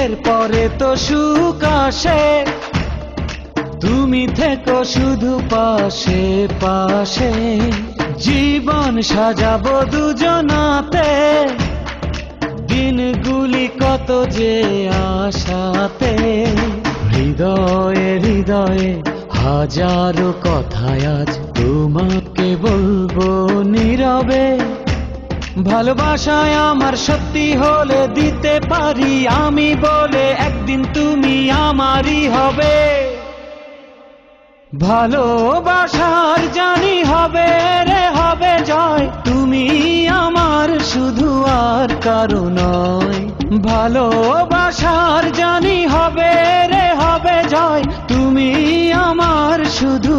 এরপরে তো সুখ আসে, তুমি থেকো শুধু পাশে পাশে। জীবন সাজাবো দুজনাতে, দিনগুলি কত যে আশাতে। হৃদয়ে হৃদয়ে হাজারো কথায় আজ তোমাকে বলবো নীরবে। ভালোবাসায় আমার সত্যি হলে দিতে পারি আমি বলে, একদিন তুমি আমারই হবে। ভালোবাসার জানি হবে রে হবে জয়, তুমি আমার শুধু আর কারো নয়। ভালোবাসার জানি হবে রে হবে জয়, তুমি আমার শুধু